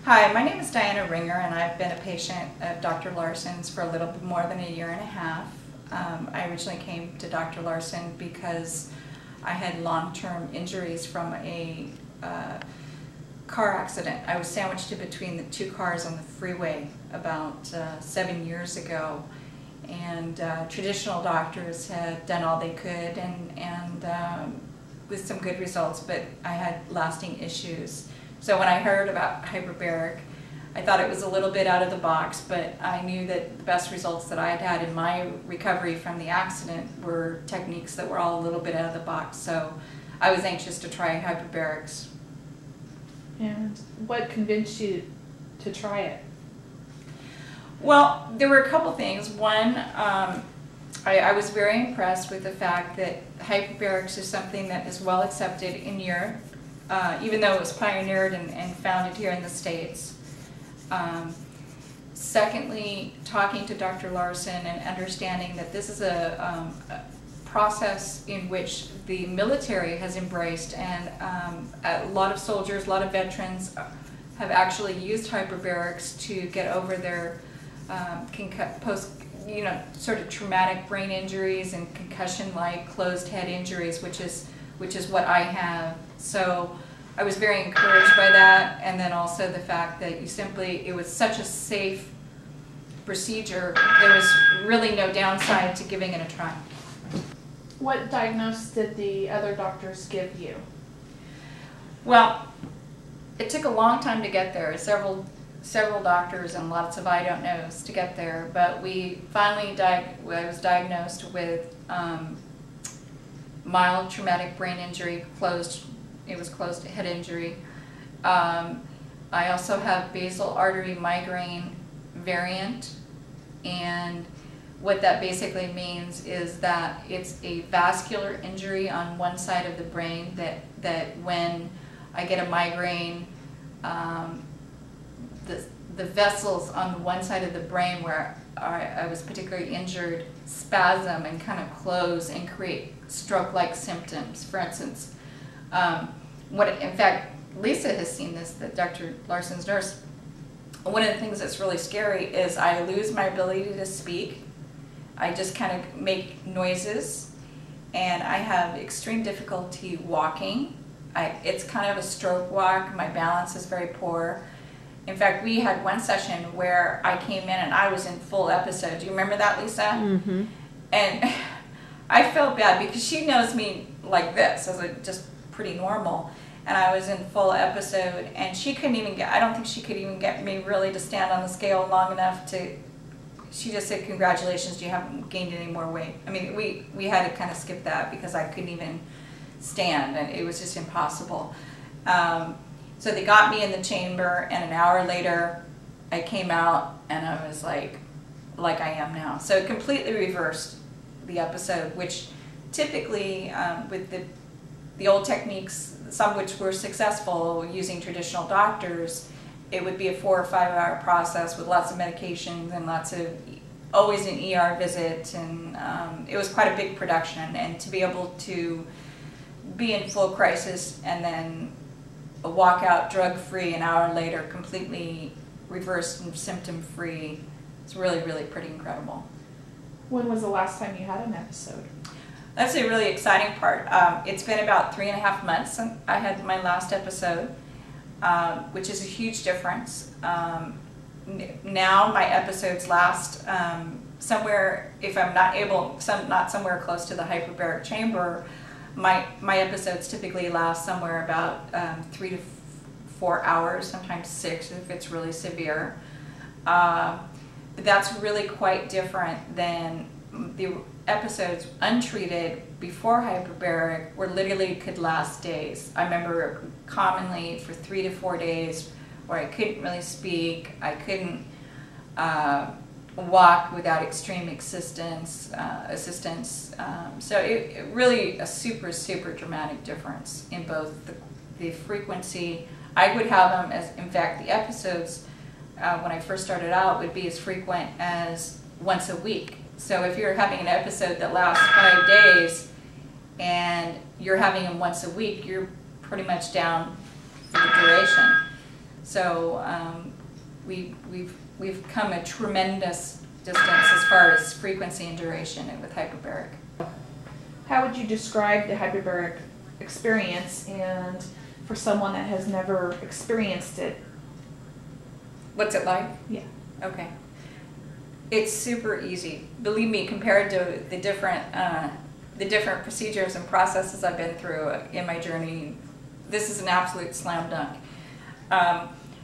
Hi, my name is Diana Ringer, and I've been a patient of Dr. Larson's for a little bit more than 1.5 years. I originally came to Dr. Larson because I had long-term injuries from a car accident. I was sandwiched in between the two cars on the freeway about 7 years ago, and traditional doctors had done all they could and with some good results, but I had lasting issues. So when I heard about hyperbaric, I thought it was a little bit out of the box, but I knew that the best results that I had had in my recovery from the accident were techniques that were all a little bit out of the box. So I was anxious to try hyperbarics. And what convinced you to try it? Well, there were a couple things. One, I was very impressed with the fact that hyperbarics is something that is well accepted in Europe, even though it was pioneered and founded here in the States. Secondly, talking to Dr. Larson and understanding that this is a process in which the military has embraced, and a lot of soldiers, a lot of veterans have actually used hyperbarics to get over their sort of traumatic brain injuries and concussion-like closed head injuries, which is what I have. So I was very encouraged by that, and then also the fact that it was such a safe procedure, there was really no downside to giving it a try. What diagnosis did the other doctors give you? Well, it took a long time to get there, several doctors and lots of I don't knows to get there, but we finally I was diagnosed with mild traumatic brain injury, closed head injury. I also have basal artery migraine variant, and what that basically means is that it's a vascular injury on one side of the brain that when I get a migraine, the vessels on the one side of the brain where I was particularly injured spasm and kind of close and create stroke-like symptoms. For instance, in fact, Lisa has seen this, that Dr. Larson's nurse. One of the things that's really scary is I lose my ability to speak. I just kind of make noises, and I have extreme difficulty walking. It's kind of a stroke walk. My balance is very poor. In fact, we had one session where I came in and I was in full episode. Do you remember that, Lisa? Mm-hmm. And I felt bad because she knows me like this, as just pretty normal. And I was in full episode, and she couldn't even I don't think she could even get me really to stand on the scale long enough to, she just said, "Congratulations, you haven't gained any more weight." I mean, we had to kind of skip that because I couldn't even stand, and it was just impossible. So they got me in the chamber, and an hour later, I came out, and I was like I am now. So it completely reversed the episode, which typically with the old techniques, some of which were successful using traditional doctors, it would be a 4 or 5 hour process with lots of medications and always an ER visit, and it was quite a big production. And to be able to be in full crisis and then walk out drug-free an hour later, completely reversed and symptom-free, it's really, really pretty incredible. When was the last time you had an episode? That's a really exciting part. It's been about 3.5 months since I had my last episode, which is a huge difference. Now my episodes last somewhere, if I'm not somewhere close to the hyperbaric chamber, my episodes typically last somewhere about 3 to 4 hours, sometimes 6 if it's really severe. But that's really quite different than the episodes untreated before hyperbaric, where literally could last days. I remember commonly for 3 to 4 days where I couldn't really speak, I couldn't walk without extreme assistance. So it really a super, super dramatic difference in both the frequency. I would have them as, in fact, the episodes when I first started out would be as frequent as once a week. So if you're having an episode that lasts 5 days and you're having them once a week, you're pretty much down for the duration. So we've come a tremendous distance as far as frequency and duration with hyperbaric. How would you describe the hyperbaric experience, and for someone that has never experienced it? What's it like? Yeah. Okay. It's super easy. Believe me, compared to the different procedures and processes I've been through in my journey, this is an absolute slam dunk.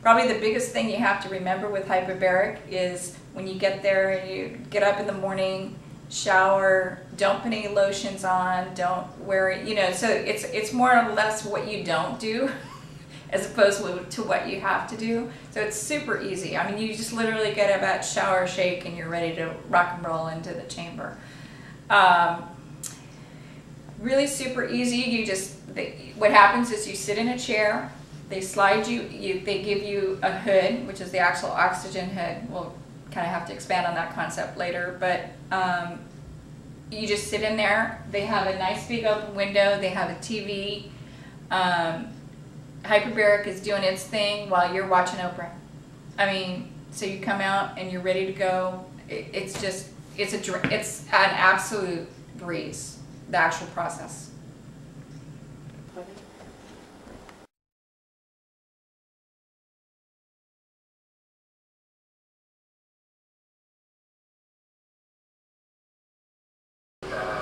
Probably the biggest thing you have to remember with hyperbaric is when you get there and you get up in the morning, shower, don't put any lotions on, don't wear it, so it's more or less what you don't do as opposed to what you have to do. So it's super easy. I mean, you just literally get up, shower, shake, and you're ready to rock and roll into the chamber. Really super easy. What happens is you sit in a chair, they slide you, they give you a hood, which is the actual oxygen hood. We'll kind of have to expand on that concept later, but you just sit in there. They have a nice big open window, they have a TV. Hyperbaric is doing its thing while you're watching Oprah. I mean, so you come out and you're ready to go. It's an absolute breeze, the actual process.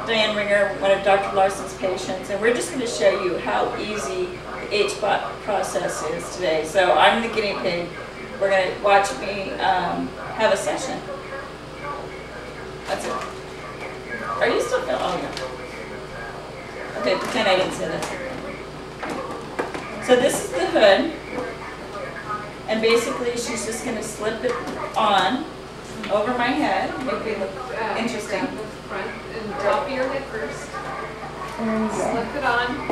Diane Ringer, one of Dr. Larson's patients, and we're just going to show you how easy the HBOT process is today. So I'm the guinea pig. We're going to watch me have a session. That's it. Are you still filming? Oh, yeah. Okay, pretend I didn't say that. So this is the hood, and basically she's just going to slip it on over my head, make me look interesting. Front and top of your head first. Slip it on.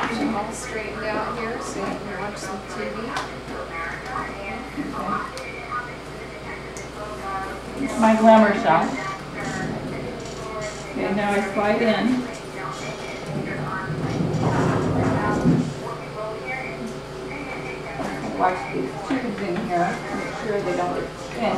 Keep them all straightened out here so you can watch some TV. It's my glamour shot. Okay, now I slide in. Watch these chickens in here. Make sure they don't get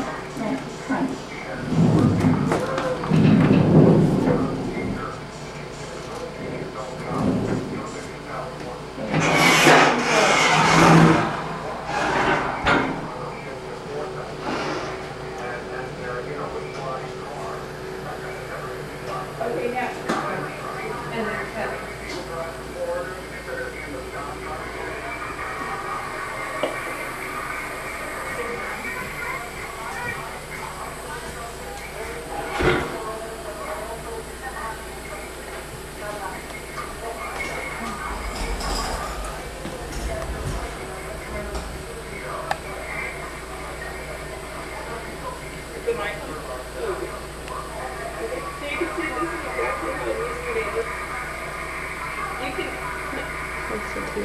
You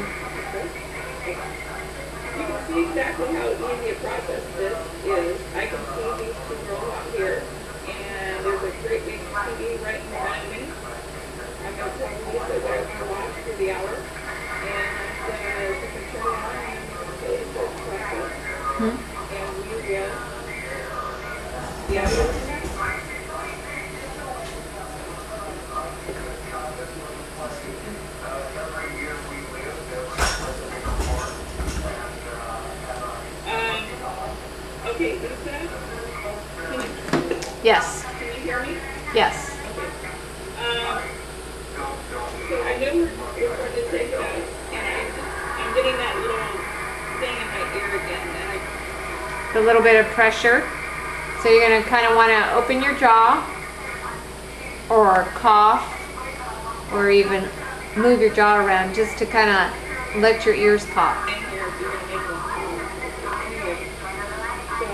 can see exactly how easy a process this is. I can see these two girls out here, and there's a great big TV right in front of me. I'm going to tell Lisa that I'm going to watch for the hour, and you can turn it on and you can play the process, and you get the audio. Okay, Lisa, Yes. can you hear me? Yes. Okay. So I know we're going to take it out, and I'm getting that little thing in my ear again, and A little bit of pressure. So you're going to kind of want to open your jaw or cough or even move your jaw around just to kind of let your ears pop. in here, you're going to make them anyway. So,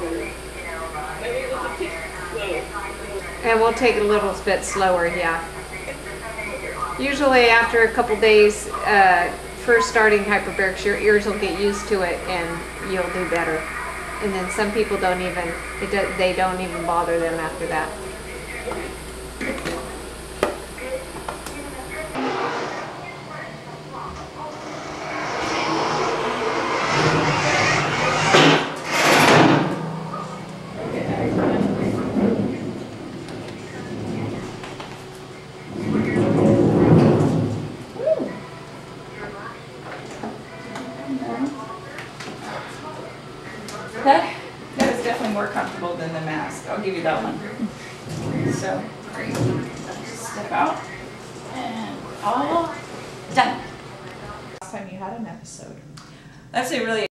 okay, yeah, that's better. Maybe we'll just take it slow. And we'll take it a little bit slower, yeah. Usually after a couple days, first starting hyperbarics, your ears will get used to it and you'll do better. And then some people don't even, they don't even bother them after that. That is definitely more comfortable than the mask. I'll give you that one. So, great. Step out and all done. Last time you had an episode. That's a really